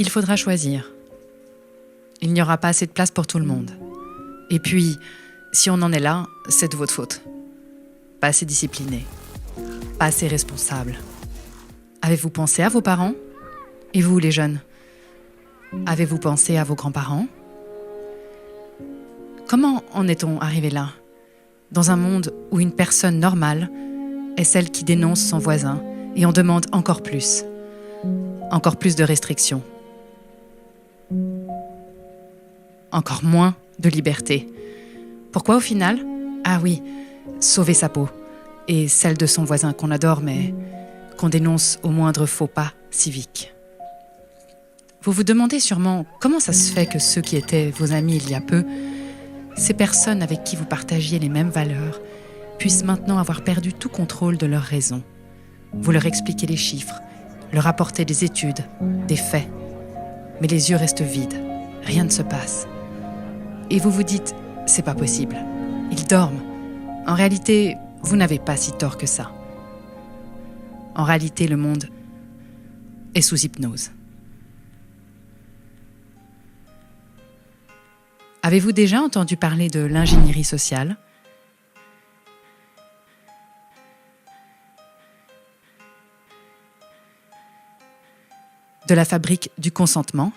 Il faudra choisir. Il n'y aura pas assez de place pour tout le monde. Et puis, si on en est là, c'est de votre faute. Pas assez discipliné. Pas assez responsable. Avez-vous pensé à vos parents ? Et vous, les jeunes ? Avez-vous pensé à vos grands-parents ? Comment en est-on arrivé là ? Dans un monde où une personne normale est celle qui dénonce son voisin et en demande encore plus. Encore plus de restrictions. Encore moins de liberté. Pourquoi au final ? Ah oui, sauver sa peau. Et celle de son voisin qu'on adore mais qu'on dénonce au moindre faux pas civique. Vous vous demandez sûrement comment ça se fait que ceux qui étaient vos amis il y a peu, ces personnes avec qui vous partagiez les mêmes valeurs, puissent maintenant avoir perdu tout contrôle de leurs raisons. Vous leur expliquez les chiffres, leur apportez des études, des faits. Mais les yeux restent vides, rien ne se passe. Et vous vous dites, c'est pas possible, ils dorment. En réalité, vous n'avez pas si tort que ça. En réalité, le monde est sous hypnose. Avez-vous déjà entendu parler de l'ingénierie sociale ? De la fabrique du consentement ?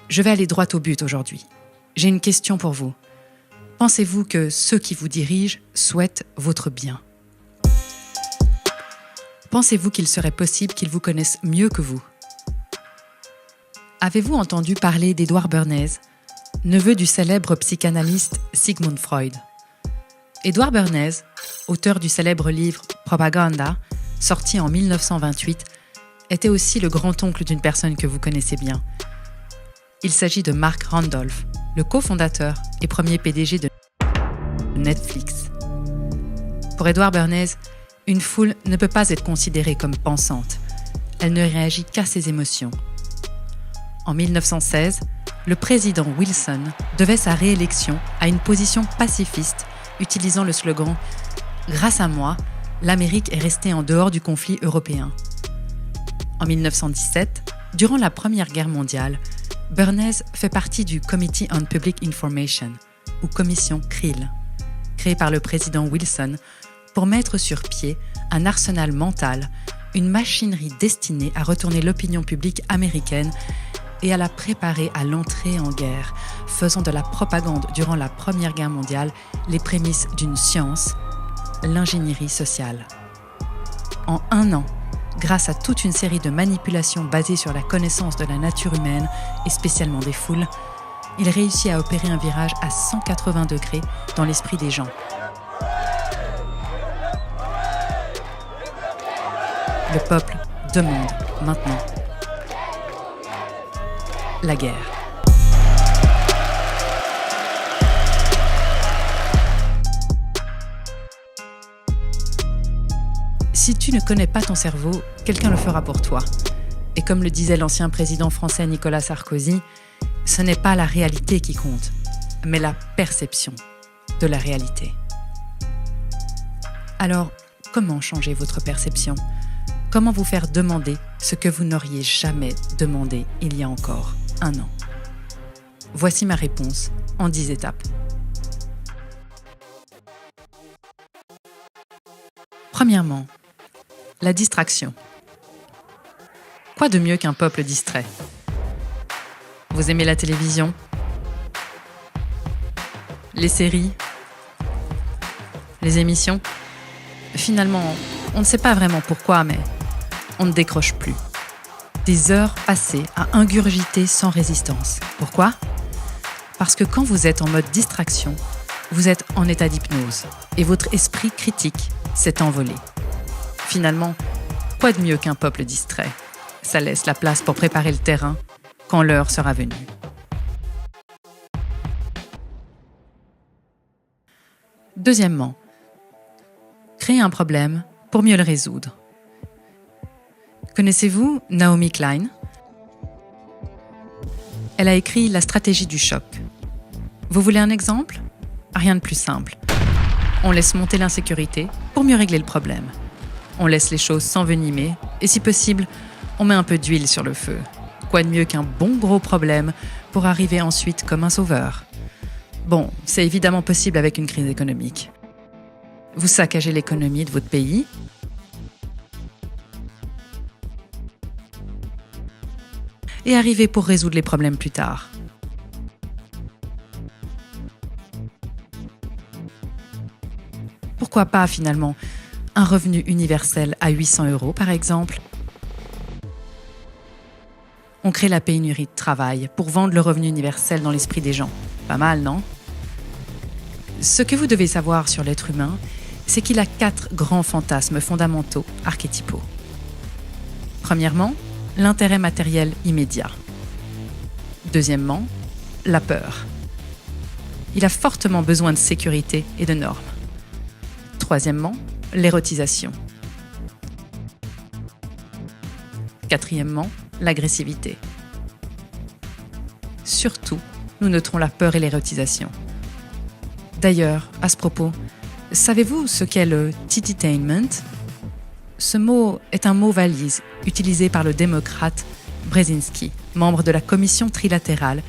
Je vais aller droit au but aujourd'hui. J'ai une question pour vous. Pensez-vous que ceux qui vous dirigent souhaitent votre bien ? Pensez-vous qu'il serait possible qu'ils vous connaissent mieux que vous ? Avez-vous entendu parler d'Edouard Bernays, neveu du célèbre psychanalyste Sigmund Freud ? Edouard Bernays, auteur du célèbre livre Propaganda, sorti en 1928, était aussi le grand-oncle d'une personne que vous connaissez bien. Il s'agit de Mark Randolph, le cofondateur et premier PDG de Netflix. Pour Edouard Bernays, une foule ne peut pas être considérée comme pensante. Elle ne réagit qu'à ses émotions. En 1916, le président Wilson devait sa réélection à une position pacifiste, utilisant le slogan « Grâce à moi, l'Amérique est restée en dehors du conflit européen ». En 1917, durant la Première Guerre mondiale, Bernays fait partie du Committee on Public Information, ou commission CRIL, créée par le président Wilson pour mettre sur pied un arsenal mental, une machinerie destinée à retourner l'opinion publique américaine et à la préparer à l'entrée en guerre, faisant de la propagande durant la Première Guerre mondiale les prémices d'une science, l'ingénierie sociale. En un an, grâce à toute une série de manipulations basées sur la connaissance de la nature humaine et spécialement des foules, il réussit à opérer un virage à 180 degrés dans l'esprit des gens. Le peuple demande maintenant la guerre. Si tu ne connais pas ton cerveau, quelqu'un le fera pour toi. Et comme le disait l'ancien président français Nicolas Sarkozy, ce n'est pas la réalité qui compte, mais la perception de la réalité. Alors, comment changer votre perception ? Comment vous faire demander ce que vous n'auriez jamais demandé il y a encore un an ? Voici ma réponse en 10 étapes. Premièrement, la distraction. Quoi de mieux qu'un peuple distrait ? Vous aimez la télévision ? Les séries ? Les émissions ? Finalement, on ne sait pas vraiment pourquoi, mais on ne décroche plus. Des heures passées à ingurgiter sans résistance. Pourquoi ? Parce que quand vous êtes en mode distraction, vous êtes en état d'hypnose et votre esprit critique s'est envolé. Finalement, quoi de mieux qu'un peuple distrait ? Ça laisse la place pour préparer le terrain quand l'heure sera venue. Deuxièmement, créer un problème pour mieux le résoudre. Connaissez-vous Naomi Klein ? Elle a écrit La stratégie du choc. Vous voulez un exemple ? Rien de plus simple. On laisse monter l'insécurité pour mieux régler le problème. On laisse les choses s'envenimer Et si possible, on met un peu d'huile sur le feu. Quoi de mieux qu'un bon gros problème pour arriver ensuite comme un sauveur? Bon, c'est évidemment possible avec une crise économique. Vous saccagez l'économie de votre pays, et arrivez pour résoudre les problèmes plus tard. Pourquoi pas finalement un revenu universel à 800 € par exemple? On crée la pénurie de travail pour vendre le revenu universel dans l'esprit des gens. Pas mal, non? Ce que vous devez savoir sur l'être humain, c'est qu'il a 4 grands fantasmes fondamentaux archétypaux. Premièrement, l'intérêt matériel immédiat. Deuxièmement, la peur. Il a fortement besoin de sécurité et de normes. Troisièmement, l'érotisation. Quatrièmement, l'agressivité. Surtout, nous noterons la peur et l'érotisation. D'ailleurs, à ce propos, savez-vous ce qu'est le tititainment? Ce mot est un mot valise utilisé par le démocrate Brzezinski, membre de la commission trilatérale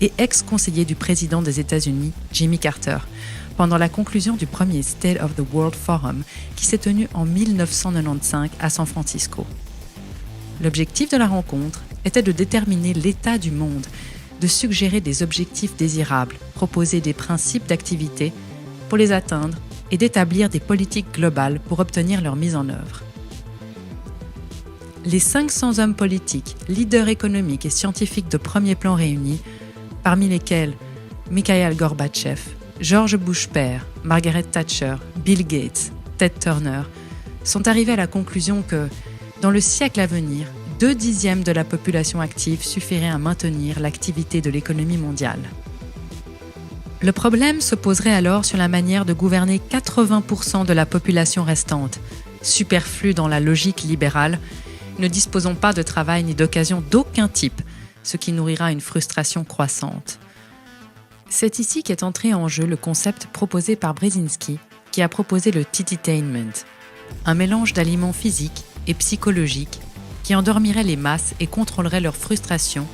et ex-conseiller du président des États-Unis, Jimmy Carter, pendant la conclusion du premier State of the World Forum qui s'est tenu en 1995 à San Francisco. L'objectif de la rencontre était de déterminer l'état du monde, de suggérer des objectifs désirables, proposer des principes d'activité pour les atteindre et d'établir des politiques globales pour obtenir leur mise en œuvre. Les 500 hommes politiques, leaders économiques et scientifiques de premier plan réunis, parmi lesquels Mikhail Gorbatchev, George Bush père, Margaret Thatcher, Bill Gates, Ted Turner, sont arrivés à la conclusion que, dans le siècle à venir, 2/10 de la population active suffirait à maintenir l'activité de l'économie mondiale. Le problème se poserait alors sur la manière de gouverner 80% de la population restante, superflue dans la logique libérale, ne disposant pas de travail ni d'occasion d'aucun type, ce qui nourrira une frustration croissante. C'est ici qu'est entré en jeu le concept proposé par Brzezinski, qui a proposé le tititainment, un mélange d'aliments physiques et psychologiques qui endormirait les masses et contrôlerait leur frustration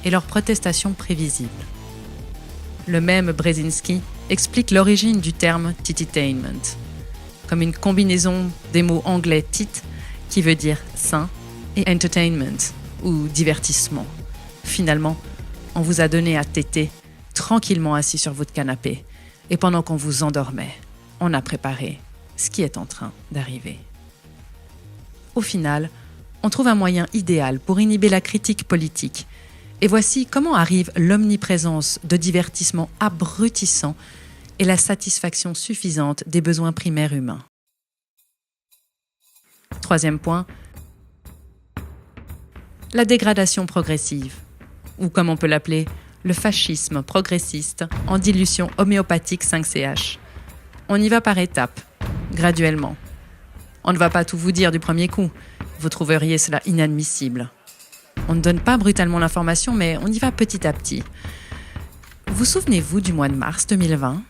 et leurs protestations prévisibles. Le même Brzezinski explique l'origine du terme tititainment, comme une combinaison des mots anglais tit, qui veut dire sain, et entertainment, ou divertissement. Finalement, on vous a donné à téter, tranquillement assis sur votre canapé, et pendant qu'on vous endormait, on a préparé ce qui est en train d'arriver. Au final, on trouve un moyen idéal pour inhiber la critique politique. Et voici comment arrive l'omniprésence de divertissements abrutissants et la satisfaction suffisante des besoins primaires humains. Troisième point, la dégradation progressive, ou comme on peut l'appeler, le fascisme progressiste en dilution homéopathique 5CH. On y va par étapes, graduellement. On ne va pas tout vous dire du premier coup, vous trouveriez cela inadmissible. On ne donne pas brutalement l'information, mais on y va petit à petit. Vous souvenez-vous du mois de mars 2020 ?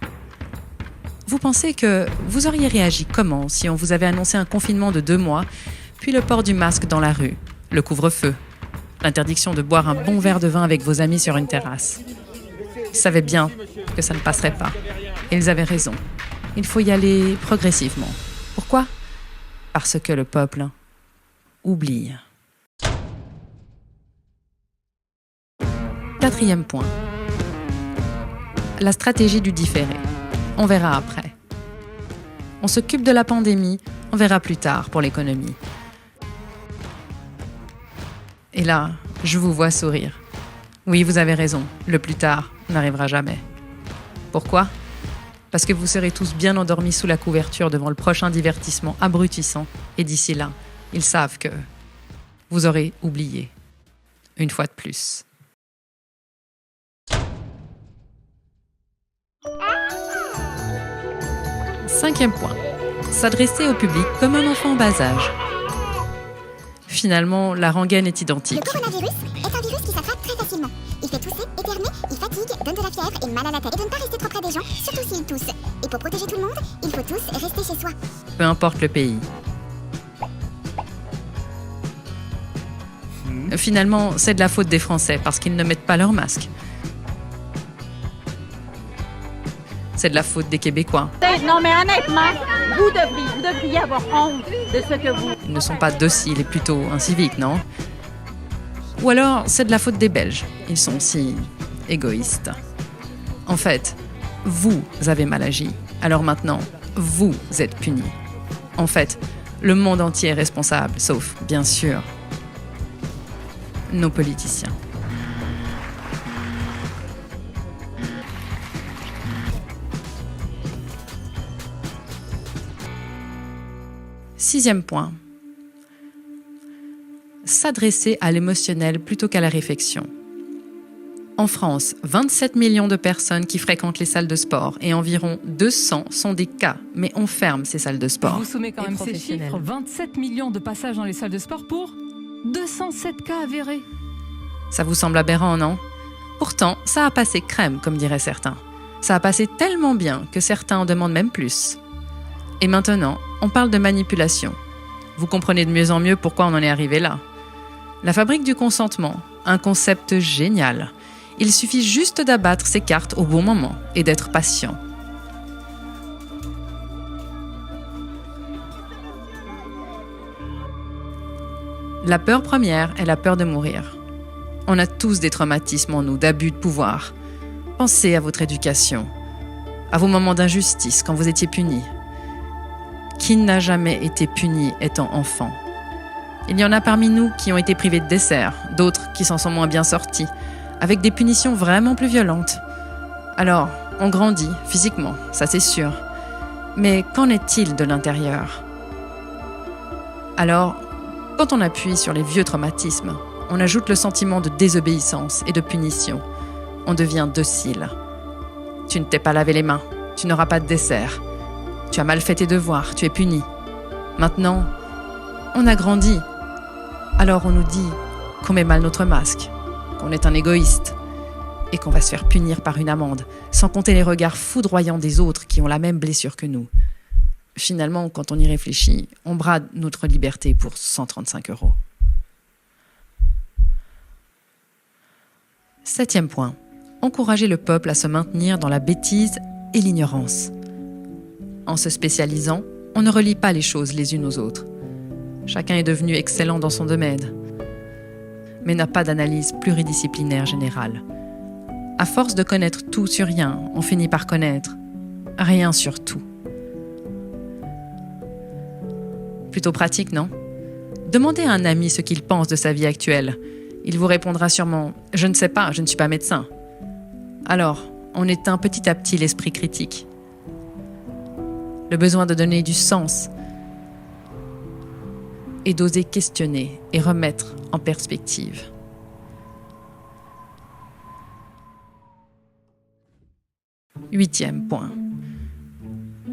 Vous pensez que vous auriez réagi comment si on vous avait annoncé un confinement de 2 mois, puis le port du masque dans la rue, le couvre-feu, l'interdiction de boire un bon verre de vin avec vos amis sur une terrasse ? Ils savaient bien que ça ne passerait pas. Et ils avaient raison. Il faut y aller progressivement. Pourquoi ? Parce que le peuple oublie. Quatrième point. La stratégie du différé. On verra après. On s'occupe de la pandémie, on verra plus tard pour l'économie. Et là, je vous vois sourire. Oui, vous avez raison, le plus tard n'arrivera jamais. Pourquoi ? Parce que vous serez tous bien endormis sous la couverture devant le prochain divertissement abrutissant, et d'ici là, ils savent que vous aurez oublié. Une fois de plus. Cinquième point. S'adresser au public comme un enfant en bas âge. Finalement, la rengaine est identique. Le coronavirus est un virus qui s'attrape très facilement. Il fait tousser, éternuer, il fatigue, donne de la fièvre et mal à la tête. Et de ne pas rester trop près des gens, surtout s'ils toussent. Et pour protéger tout le monde, il faut tous rester chez soi. Peu importe le pays. Finalement, c'est de la faute des Français parce qu'ils ne mettent pas leur masque. C'est de la faute des Québécois. Non mais honnêtement, vous devriez avoir honte de ce que vous... Ils ne sont pas dociles et plutôt inciviques, non? Ou alors, c'est de la faute des Belges. Ils sont si égoïstes. En fait, vous avez mal agi. Alors maintenant, vous êtes punis. En fait, le monde entier est responsable, sauf, bien sûr, nos politiciens. Sixième point. S'adresser à l'émotionnel plutôt qu'à la réflexion. En France, 27 millions de personnes qui fréquentent les salles de sport et environ 200 sont des cas, mais on ferme ces salles de sport. Je vous soumets quand même ces chiffres. 27 millions de passages dans les salles de sport pour 207 cas avérés. Ça vous semble aberrant, non? Pourtant, ça a passé crème, comme diraient certains. Ça a passé tellement bien que certains en demandent même plus. Et maintenant, on parle de manipulation. Vous comprenez de mieux en mieux pourquoi on en est arrivé là. La fabrique du consentement, un concept génial. Il suffit juste d'abattre ses cartes au bon moment et d'être patient. La peur première est la peur de mourir. On a tous des traumatismes en nous, d'abus de pouvoir. Pensez à votre éducation, à vos moments d'injustice quand vous étiez punis. Qui n'a jamais été puni étant enfant? Il y en a parmi nous qui ont été privés de dessert, d'autres qui s'en sont moins bien sortis, avec des punitions vraiment plus violentes. Alors, on grandit physiquement, ça c'est sûr. Mais qu'en est-il de l'intérieur? Alors, quand on appuie sur les vieux traumatismes, on ajoute le sentiment de désobéissance et de punition. On devient docile. Tu ne t'es pas lavé les mains, tu n'auras pas de dessert. Tu as mal fait tes devoirs, tu es puni. Maintenant, on a grandi. Alors on nous dit qu'on met mal notre masque, qu'on est un égoïste et qu'on va se faire punir par une amende, sans compter les regards foudroyants des autres qui ont la même blessure que nous. Finalement, quand on y réfléchit, on brade notre liberté pour 135 €. Septième point. Encourager le peuple à se maintenir dans la bêtise et l'ignorance. En se spécialisant, on ne relie pas les choses les unes aux autres. Chacun est devenu excellent dans son domaine, mais n'a pas d'analyse pluridisciplinaire générale. À force de connaître tout sur rien, on finit par connaître rien sur tout. Plutôt pratique, non? Demandez à un ami ce qu'il pense de sa vie actuelle. Il vous répondra sûrement « Je ne sais pas, je ne suis pas médecin ». Alors, on éteint petit à petit l'esprit critique. Le besoin de donner du sens et d'oser questionner et remettre en perspective. Huitième point.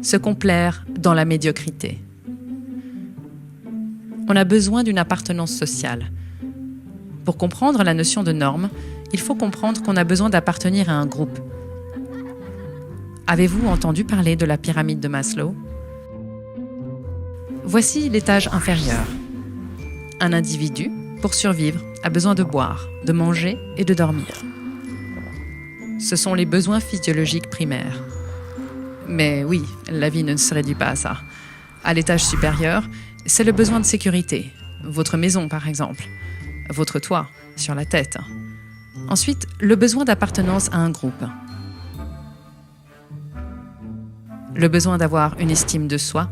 Se complaire dans la médiocrité. On a besoin d'une appartenance sociale. Pour comprendre la notion de norme, il faut comprendre qu'on a besoin d'appartenir à un groupe. Avez-vous entendu parler de la pyramide de Maslow? Voici l'étage inférieur. Un individu, pour survivre, a besoin de boire, de manger et de dormir. Ce sont les besoins physiologiques primaires. Mais oui, la vie ne se réduit pas à ça. À l'étage supérieur, c'est le besoin de sécurité. Votre maison, par exemple. Votre toit, sur la tête. Ensuite, le besoin d'appartenance à un groupe. Le besoin d'avoir une estime de soi.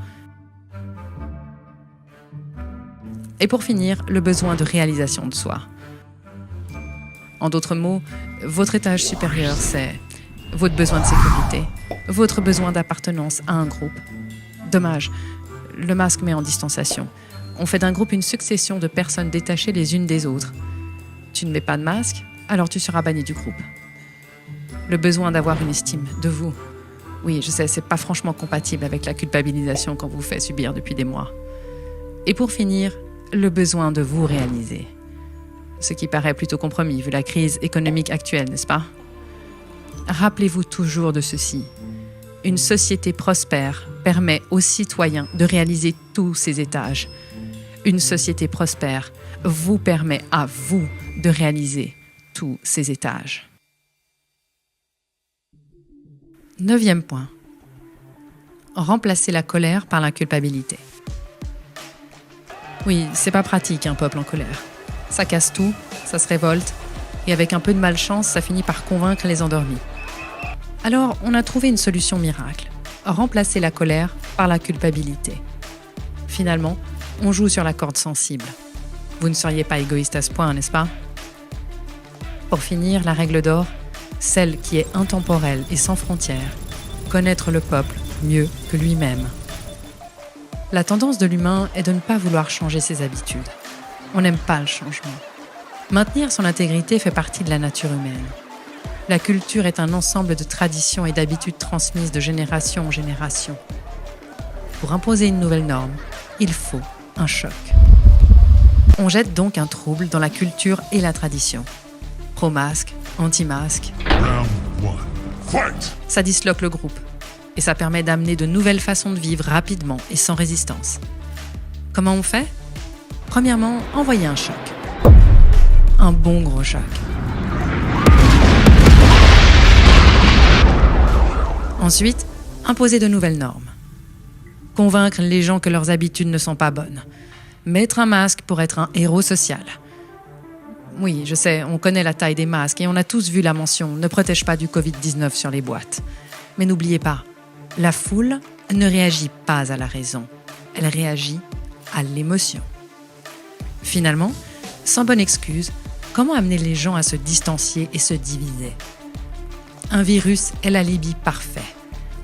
Et pour finir, le besoin de réalisation de soi. En d'autres mots, votre étage supérieur, c'est votre besoin de sécurité, votre besoin d'appartenance à un groupe. Dommage, le masque met en distanciation. On fait d'un groupe une succession de personnes détachées les unes des autres. Tu ne mets pas de masque, alors tu seras banni du groupe. Le besoin d'avoir une estime de vous. Oui, je sais, c'est pas franchement compatible avec la culpabilisation qu'on vous fait subir depuis des mois. Et pour finir, le besoin de vous réaliser. Ce qui paraît plutôt compromis vu la crise économique actuelle, n'est-ce pas? Rappelez-vous toujours de ceci. Une société prospère permet aux citoyens de réaliser tous ces étages. Une société prospère vous permet à vous de réaliser tous ces étages. 9e point. Remplacer la colère par la culpabilité. Oui, c'est pas pratique un peuple en colère. Ça casse tout, ça se révolte, et avec un peu de malchance, ça finit par convaincre les endormis. Alors, on a trouvé une solution miracle. Remplacer la colère par la culpabilité. Finalement, on joue sur la corde sensible. Vous ne seriez pas égoïste à ce point, n'est-ce pas? Pour finir, la règle d'or, celle qui est intemporelle et sans frontières, connaître le peuple mieux que lui-même. La tendance de l'humain est de ne pas vouloir changer ses habitudes. On n'aime pas le changement. Maintenir son intégrité fait partie de la nature humaine. La culture est un ensemble de traditions et d'habitudes transmises de génération en génération. Pour imposer une nouvelle norme, il faut un choc. On jette donc un trouble dans la culture et la tradition. Pro-masque, anti-masque. Ça disloque le groupe et ça permet d'amener de nouvelles façons de vivre rapidement et sans résistance. Comment on fait? Premièrement, envoyer un choc. Un bon gros choc. Ensuite, imposer de nouvelles normes. Convaincre les gens que leurs habitudes ne sont pas bonnes. Mettre un masque pour être un héros social. Oui, je sais, on connaît la taille des masques et on a tous vu la mention « Ne protège pas du Covid-19 » sur les boîtes. Mais n'oubliez pas, la foule ne réagit pas à la raison. Elle réagit à l'émotion. Finalement, sans bonne excuse, comment amener les gens à se distancier et se diviser? Un virus est l'alibi parfait.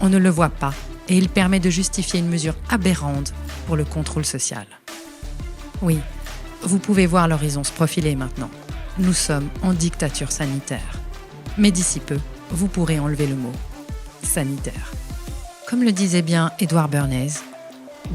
On ne le voit pas et il permet de justifier une mesure aberrante pour le contrôle social. Oui, vous pouvez voir l'horizon se profiler maintenant. Nous sommes en dictature sanitaire. Mais d'ici peu, vous pourrez enlever le mot « sanitaire ». Comme le disait bien Edward Bernays,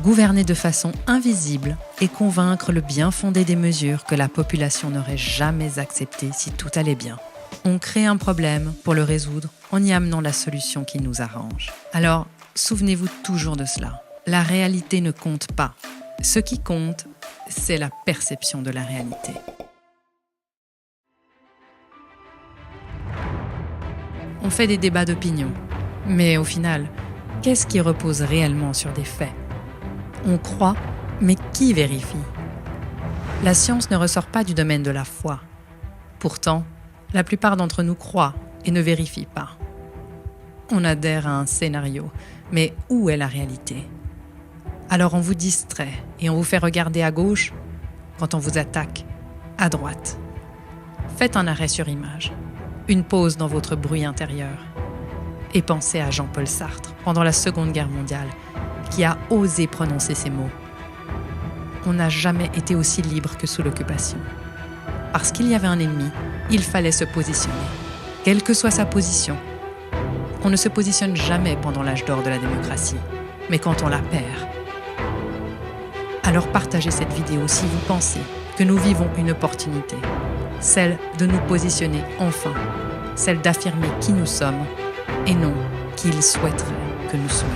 gouverner de façon invisible et convaincre le bien fondé des mesures que la population n'aurait jamais acceptées si tout allait bien. On crée un problème pour le résoudre en y amenant la solution qui nous arrange. Alors, souvenez-vous toujours de cela. La réalité ne compte pas. Ce qui compte, c'est la perception de la réalité. On fait des débats d'opinion, mais au final, qu'est-ce qui repose réellement sur des faits? On croit, mais qui vérifie? La science ne ressort pas du domaine de la foi. Pourtant, la plupart d'entre nous croient et ne vérifient pas. On adhère à un scénario, mais où est la réalité? Alors on vous distrait et on vous fait regarder à gauche quand on vous attaque à droite. Faites un arrêt sur image, une pause dans votre bruit intérieur et pensez à Jean-Paul Sartre pendant la Seconde Guerre mondiale qui a osé prononcer ces mots. On n'a jamais été aussi libre que sous l'occupation. Parce qu'il y avait un ennemi, il fallait se positionner, quelle que soit sa position. On ne se positionne jamais pendant l'âge d'or de la démocratie, mais quand on la perd. Alors partagez cette vidéo si vous pensez que nous vivons une opportunité, celle de nous positionner enfin, celle d'affirmer qui nous sommes et non qui il souhaiterait que nous soyons.